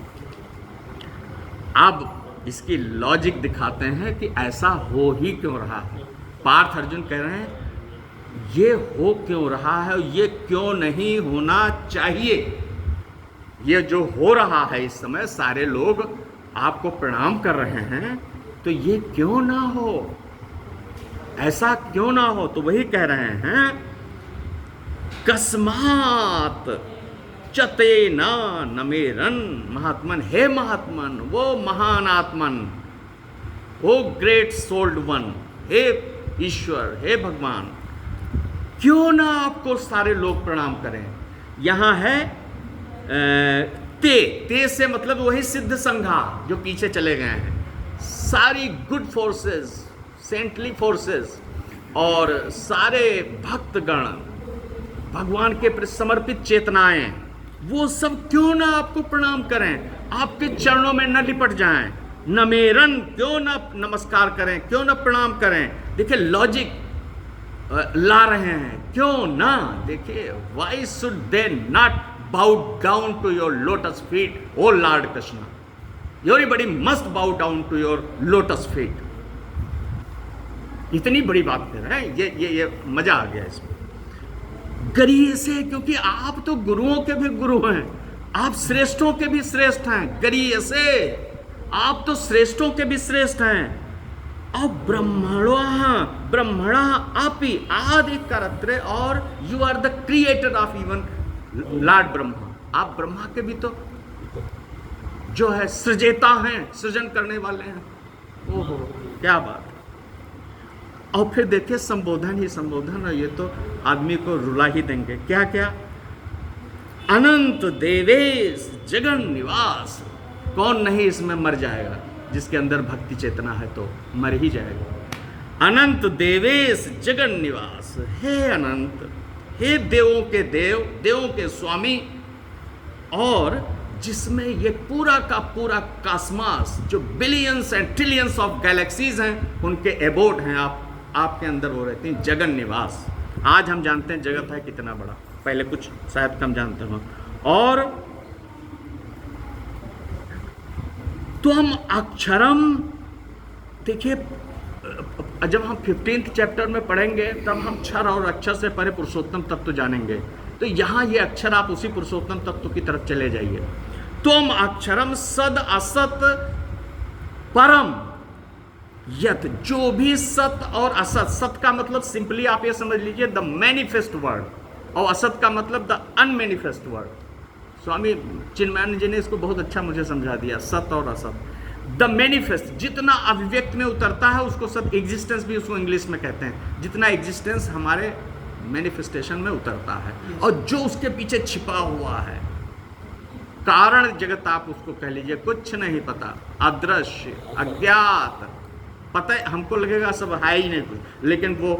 अब इसकी लॉजिक दिखाते हैं कि ऐसा हो ही क्यों रहा है। पार्थ अर्जुन कह रहे हैं ये हो क्यों रहा है, ये क्यों नहीं होना चाहिए। ये जो हो रहा है इस समय, सारे लोग आपको प्रणाम कर रहे हैं, तो ये क्यों ना हो, ऐसा क्यों ना हो। तो वही कह रहे हैं, कस्मात चते न मेरन महात्मन, हे महात्मन, वो महान आत्मन, वो ग्रेट सोल्ड वन, हे ईश्वर, हे भगवान, क्यों ना आपको सारे लोग प्रणाम करें। यहां है ते से मतलब वही सिद्ध संघा जो पीछे चले गए हैं, सारी गुड फोर्सेस, सेंटली फोर्सेस और सारे भक्तगण, भगवान के प्रति समर्पित चेतनाएं, वो सब क्यों ना आपको प्रणाम करें, आपके चरणों में न लिपट जाएं। नमेरन, क्यों ना नमस्कार करें, क्यों ना प्रणाम करें। देखिए लॉजिक ला रहे हैं, क्यों ना। देखिए, why should they not bow down to your lotus feet, O lord Krishna, everybody must bow down to your lotus feet. इतनी बड़ी बात कर रहे हैं, ये मजा आ गया इसमें। करिए से, क्योंकि आप तो गुरुओं के भी गुरु हैं, आप श्रेष्ठों के भी श्रेष्ठ हैं, गरीयसे, आप तो श्रेष्ठों के भी श्रेष्ठ हैं। अब ब्रह्मणा आपी आदि करत्रे, और you are the creator of even lord Brahma. आप ब्रह्मा के भी तो जो है सृजेता हैं, सृजन करने वाले हैं। ओहो क्या बात है। और फिर देखिए संबोधन ही संबोधन, और ये तो आदमी को रुला ही देंगे। क्या क्या, अनंत देवेश जगन निवास। कौन नहीं इसमें मर जाएगा, जिसके अंदर भक्ति चेतना है तो मर ही जाएगा। अनंत देवेश जगन निवास, हे अनंत, हे देवों के देव, देवों के स्वामी, और जिसमें ये पूरा का पूरा कास्मास, जो billions and trillions of galaxies हैं, उनके एबोर्ड हैं, आपके अंदर वो रहते हैं, जगन निवास। आज हम जानते हैं जगत है कितना बड़ा, पहले कुछ शायद कम जानते हो। और तो हम अक्षरम, देखिए जब हम 15th चैप्टर में पढ़ेंगे तब हम क्षर और अक्षर से परे पुरुषोत्तम तत्व जानेंगे। तो यहाँ ये अक्षर, आप उसी पुरुषोत्तम तत्व की तरफ चले जाइए। तुम अक्षरम सद असत परम यत, जो भी सत और असत, सत का मतलब सिंपली आप ये समझ लीजिए द मैनिफेस्ट वर्ड, और असत का मतलब the unmanifest word. Swami Chinmayanand जी ने इसको बहुत अच्छा मुझे समझा दिया, सत और असत। द मैनिफेस्ट, जितना अभिव्यक्त में उतरता है उसको सत, एग्जिस्टेंस भी उसको इंग्लिश में कहते हैं, जितना एग्जिस्टेंस हमारे मैनिफेस्टेशन में उतरता है, और जो उसके पीछे छिपा हुआ है कारण जगत, आप उसको कह लीजिए, कुछ नहीं पता, अदृश्य, अज्ञात। पता है हमको लगेगा सब है ही नहीं कुछ, लेकिन वो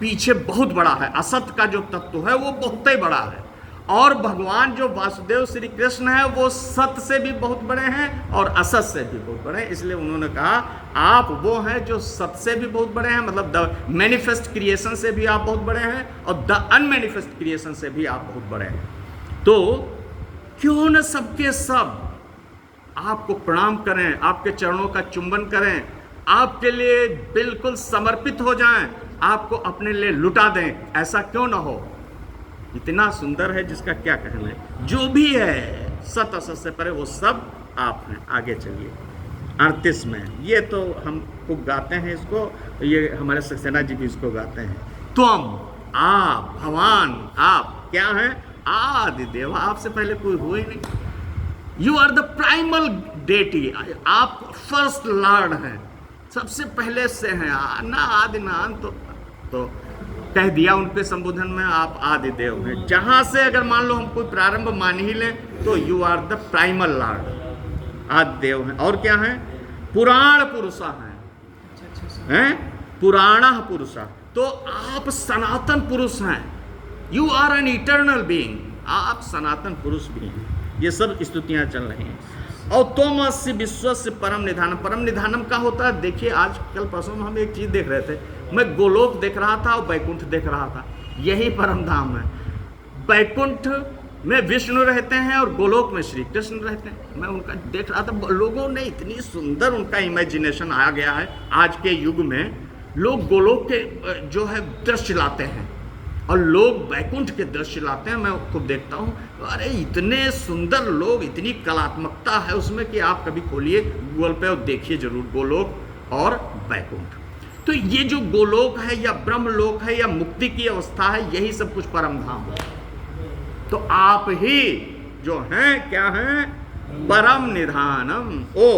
पीछे बहुत बड़ा है। असत का जो तत्व है वो बहुत ही बड़ा है, और भगवान जो वासुदेव श्री कृष्ण है वो सत से भी बहुत बड़े हैं और असत से भी बहुत बड़े हैं। इसलिए उन्होंने कहा आप वो हैं जो सत से भी बहुत बड़े हैं, मतलब द मैनिफेस्ट क्रिएशन से भी आप बहुत बड़े हैं, और द अनमैनिफेस्ट क्रिएशन से भी आप बहुत बड़े हैं। तो क्यों न सबके सब आपको प्रणाम करें, आपके चरणों का चुंबन करें, आपके लिए बिल्कुल समर्पित हो जाएं, आपको अपने लिए लुटा दें, ऐसा क्यों ना हो। इतना सुंदर है जिसका क्या कहना है। जो भी है सत असत से परे वो सब आप हैं। आगे चलिए 38 में, ये तो हम खूब गाते हैं इसको, ये हमारे सक्सेना जी भी इसको गाते हैं। तुम, आप, भगवान, आप क्या हैं, आदि देव, आपसे पहले कोई हुए नहीं। You are the primal deity, आप फर्स्ट लॉर्ड हैं, सबसे पहले से हैं, ना आदि ना अंत। तो कह दिया उनके संबोधन में आप आदि देव हैं। जहां से अगर मान लो हम कोई प्रारंभ मान ही लें तो you are the primal lord, आदि देव हैं। और क्या है, पुराण पुरुषा हैं, पुराणा पुरुषा, तो आप सनातन पुरुष हैं। You are an eternal being, आप सनातन पुरुष भी हैं। ये सब स्तुतियां चल रही हैं। और तोमस्य विश्वस्य परम निधानम, परम निधानम का होता है, देखिए आज कल परसों में हम एक चीज देख रहे थे, मैं गोलोक देख रहा था और बैकुंठ देख रहा था, यही परम धाम है। बैकुंठ में विष्णु रहते हैं और गोलोक में श्री कृष्ण रहते हैं। मैं उनका देख रहा था, लोगों ने इतनी सुंदर उनका इमेजिनेशन आ गया है। आज के युग में लोग गोलोक के जो है दृश्य लाते हैं और लोग बैकुंठ के दृश्य लाते हैं। मैं खुद देखता हूँ, अरे इतने सुंदर लोग, इतनी कलात्मकता है उसमें कि आप कभी खोलिए गूगल पे और देखिए जरूर, गोलोक और बैकुंठ। तो ये जो गोलोक है या ब्रह्मलोक है या मुक्ति की अवस्था है, यही सब कुछ परम धाम है। तो आप ही जो हैं क्या हैं, परम निधानम। ओ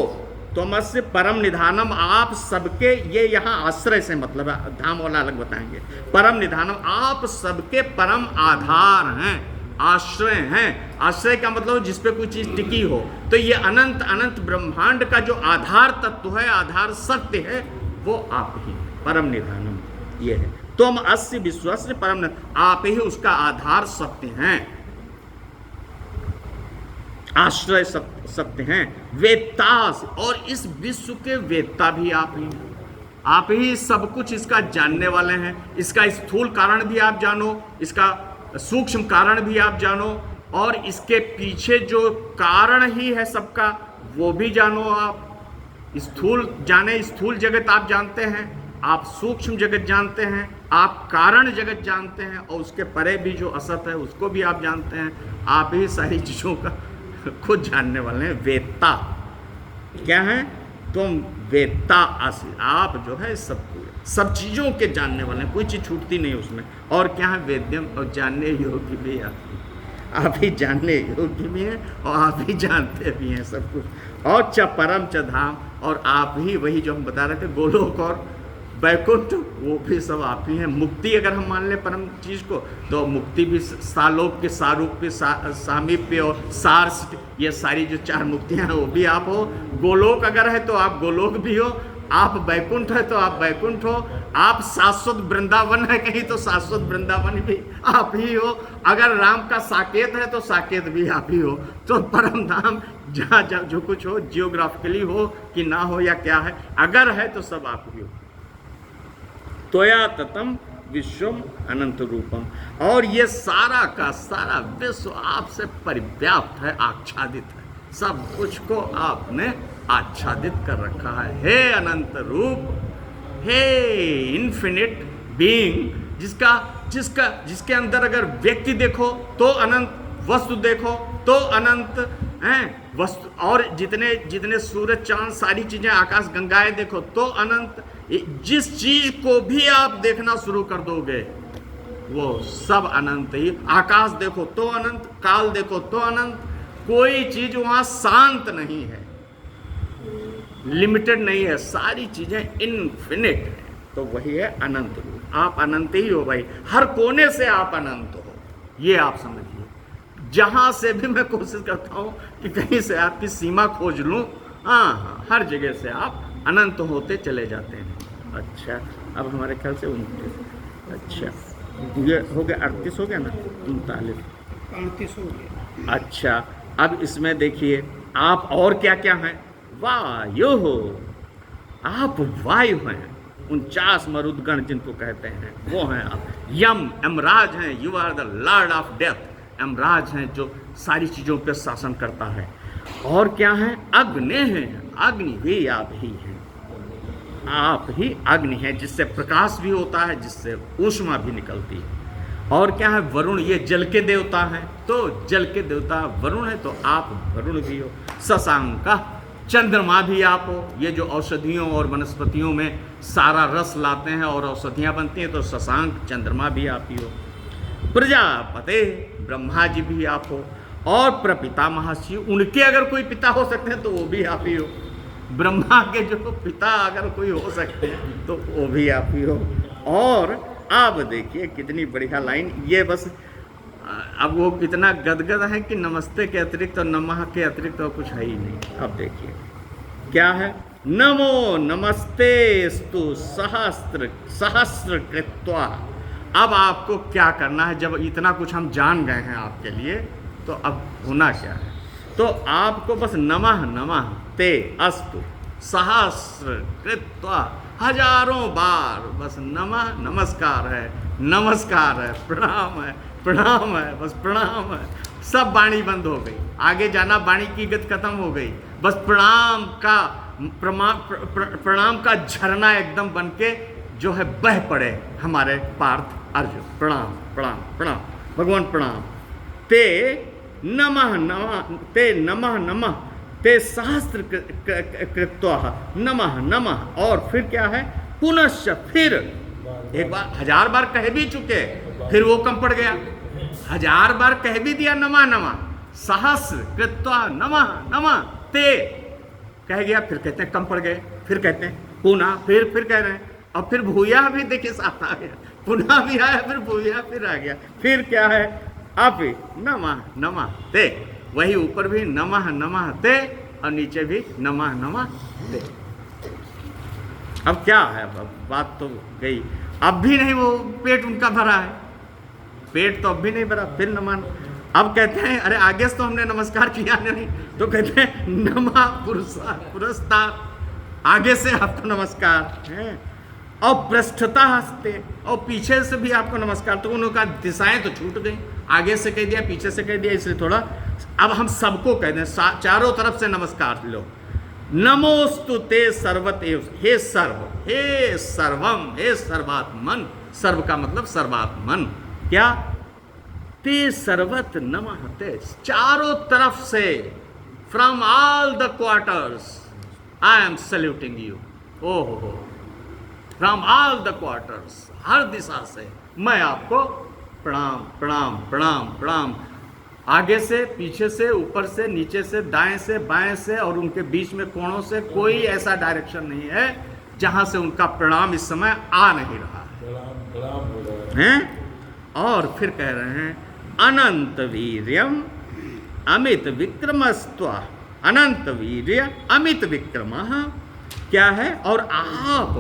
तमस्य परम निधानम, आप सबके, ये यहाँ आश्रय से मतलब है, धाम वाला अलग बताएंगे। परम निधानम, आप सबके परम आधार हैं, आश्रय हैं। आश्रय का मतलब जिस पे कोई चीज टिकी हो। तो ये अनंत अनंत ब्रह्मांड का जो आधार तत्व है, आधार सत्य है, वो आप ही परम निधानम ये है। तुम अस्य विश्वस्य परम, आप ही उसका आधार सत्य हैं, आश्रय सत्य हैं, वेत्तास, और इस विश्व के वेत्ता भी आप ही हैं। आप ही सब कुछ इसका जानने वाले हैं। इसका स्थूल कारण भी आप जानो, इसका सूक्ष्म कारण भी आप जानो, और इसके पीछे जो कारण ही है सबका वो भी जानो। आप स्थूल जाने, स्थूल जगत आप जानते हैं, आप सूक्ष्म जगत जानते हैं, आप कारण जगत जानते हैं, और उसके परे भी जो असत है उसको भी आप जानते हैं। आप ही सारी चीज़ों का खुद जानने वाले हैं, वेत्ता क्या है, तुम वेत्ता असि, आप जो है सब चीज़ों के जानने वाले हैं, कोई चीज़ छूटती नहीं उसमें। और क्या है, वेद्यम, और जानने योग्य भी आप ही जानने योग्य भी हैं और आप ही जानते भी हैं सब कुछ। और च परम च धाम, और आप ही वही जो हम बता रहे थे गोलोक और वैकुंठ, वो भी सब आप ही हैं। मुक्ति अगर हम मान लें परम चीज़ को, तो मुक्ति भी सालोक के सारूप्य सामीप्य और सार्ष्ट, ये सारी जो 4 मुक्तियाँ हैं वो भी आप हो। गोलोक अगर है तो आप गोलोक भी हो, आप वैकुंठ है तो आप वैकुंठ हो, आप शाश्वत वृंदावन है कहीं तो शाश्वत वृंदावन भी आप ही हो, अगर राम का साकेत है तो साकेत भी आप ही हो। तो परम धाम जहाँ जो कुछ हो, जियोग्राफिकली हो कि ना हो या क्या है, अगर है तो सब आप ही हो। त्वया ततम विश्वम अनंत रूपम, और ये सारा का सारा विश्व आपसे परिव्याप्त है, आच्छादित है, सब कुछ को आपने आच्छादित कर रखा है। हे अनंत रूप, हे इन्फिनिट बीइंग, जिसके अंदर अगर व्यक्ति देखो तो अनंत, वस्तु देखो तो अनंत हैं वस्तु, और जितने सूरज चांद सारी चीजें आकाश गंगाएं देखो तो अनंत। जिस चीज को भी आप देखना शुरू कर दोगे वो सब अनंत ही। आकाश देखो तो अनंत, काल देखो तो अनंत, कोई चीज वहां शांत नहीं है, लिमिटेड नहीं है, सारी चीजें इनफिनिट है। तो वही है अनंत रूप, आप अनंत ही हो भाई, हर कोने से आप अनंत हो, ये आप समझिए। जहां से भी मैं कोशिश करता हूं कि कहीं से आपकी सीमा खोज लूं, हाँ, हर जगह से आप अनंत होते चले जाते हैं। अच्छा, अब हमारे ख्याल से 29, अच्छा ये हो गया, 38 हो गया ना, 39 हो गया। अच्छा, अब इसमें देखिए आप और क्या क्या हैं, वायु हो, आप वायु हैं, 49 मरुदगण जिनको कहते हैं वो हैं आप। यम, यमराज हैं, you are the lord of death, Yamraj हैं जो सारी चीज़ों पर शासन करता है। और क्या है, अग्नि हैं, अग्नि भी आप ही हैं, आप ही अग्नि हैं, जिससे प्रकाश भी होता है, जिससे ऊष्मा भी निकलती है। और क्या है, वरुण, ये जल के देवता हैं, तो जल के देवता वरुण है तो आप वरुण भी हो। शशांक, चंद्रमा भी आप हो, ये जो औषधियों और वनस्पतियों में सारा रस लाते हैं और औषधियाँ बनती हैं, तो शशांक चंद्रमा भी आप ही हो। प्रजापते, ब्रह्मा जी भी आप हो। और प्रपितामह शिव, उनके अगर कोई पिता हो सकते हैं तो वो भी आप ही हो। ब्रह्मा के जो पिता अगर कोई हो सकते हैं तो वो भी आप ही हो। और अब देखिए कितनी बढ़िया लाइन, ये बस अब वो इतना गदगद है कि नमस्ते के अतिरिक्त और नमः के अतिरिक्त तो कुछ है ही नहीं। अब देखिए क्या है, नमो नमस्ते स्तु सहस्र कृत्वा। अब आपको क्या करना है, जब इतना कुछ हम जान गए हैं आपके लिए, तो अब होना क्या है, तो आपको बस नमः नमः ते अस्तु सहस्र कृत्वा, हजारों बार बस नमः, नमस्कार है, नमस्कार है, प्रणाम है, बस प्रणाम है। सब वाणी बंद हो गई, आगे जाना वाणी की गति खत्म हो गई, बस प्रणाम का झरना एकदम बन के जो है बह पड़े हमारे पार्थ अर्जुन। प्रणाम प्रणाम प्रणाम भगवान, प्रणाम। ते नमः नमः, ते नमः नमः, ते सहस्र कृत्वा नमः नमः। और फिर क्या है, पुनश्च, फिर एक बार, 1000 बार कह भी चुके, फिर वो कम पड़ गया, 1000 बार कह भी दिया नमः नमः, सहस्र कृत्वा नमः नमः ते कह गया, फिर कहते हैं कम पड़ गए, फिर कहते हैं पुनः, फिर कह रहे हैं, और फिर भूया भी देखिए साथ आ गया, पुनः भी आया, फिर भूया फिर आ गया, फिर क्या है, अब नमः नमः ते, वही ऊपर भी नमः नमः ते और नीचे भी नमः नमः ते। अब क्या है, अब बात तो गई, अब भी नहीं, वो पेट उनका भरा है, पेट तो अब भी नहीं भरा, फिर नमः। अब कहते हैं अरे आगे से तो हमने नमस्कार किया नहीं, तो कहते हैं नमः पुरस्तार, आगे से आपको नमस्कार है, और पृष्ठता हंसते, और पीछे से भी आपको नमस्कार। तो उन्होंने कहा दिशाएं तो छूट गई, आगे से कह दिया, पीछे से कह दिया, इसलिए थोड़ा अब हम सबको कह दें, चारों तरफ से नमस्कार लो। नमोस्तु ते सर्वतेव, हे सर्व, हे सर्वम, हे सर्वात्मन। सर्व का मतलब सर्वात्मन, क्या ते सर्वत नमः ते, चारों तरफ से, from all the quarters I am saluting you. ओहो, फ्रॉम ऑल द क्वार्टर्स, हर दिशा से मैं आपको प्रणाम प्रणाम प्रणाम प्रणाम, आगे से, पीछे से, ऊपर से, नीचे से, दाएं से, बाएं से, और उनके बीच में कोणों से कोई ऐसा डायरेक्शन नहीं है जहां से उनका प्रणाम इस समय आ नहीं रहा है। और फिर कह रहे हैं अनंत वीर्यम अमित विक्रमस्त्वा, अनंत वीर्य अमित विक्रम क्या है, और आप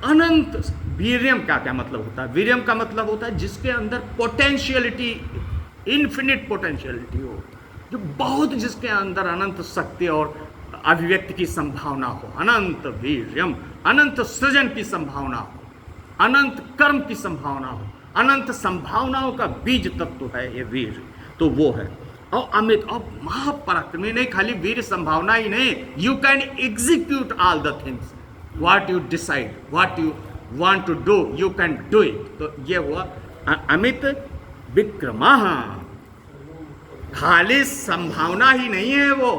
अनंत, वीर्यम का क्या मतलब होता है? वीर्यम का मतलब होता है जिसके अंदर पोटेंशियलिटी, इन्फिनिट पोटेंशियलिटी हो, जो बहुत, जिसके अंदर अनंत शक्ति और अभिव्यक्ति की संभावना हो। अनंत वीर्यम, अनंत सृजन की संभावना हो, अनंत कर्म की संभावना हो, अनंत संभावनाओं का बीज तत्व है ये वीर, तो वो है। और अमित और महापराक्रमी, नहीं खाली वीर संभावना ही नहीं, you can execute all the things what you decide, what you want to do, you can do it. तो ये हुआ अमित विक्रमः, खाली संभावना ही नहीं है वो,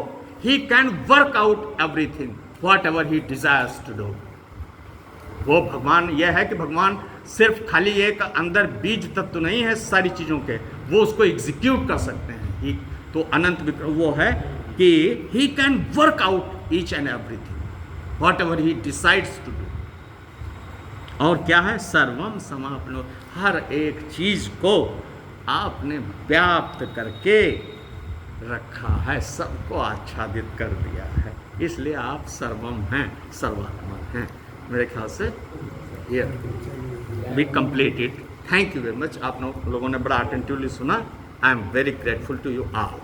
he can work out everything whatever he desires to do. वो भगवान, यह है कि भगवान सिर्फ खाली एक अंदर बीज तत्व नहीं है सारी चीज़ों के, वो उसको एग्जीक्यूट कर सकते हैं। तो अनंत विक्रम वो है कि he can work out each and everything whatever he decides to do. और क्या है, सर्वम समापनो, हर एक चीज को आपने व्याप्त करके रखा है, सबको आच्छादित कर दिया है, इसलिए आप सर्वम हैं, सर्वात्मा हैं। मेरे ख्याल से ये we complete it. Thank you very much. आप लोगों ने बड़ा अटेंटिवली सुना। I am very grateful to you all.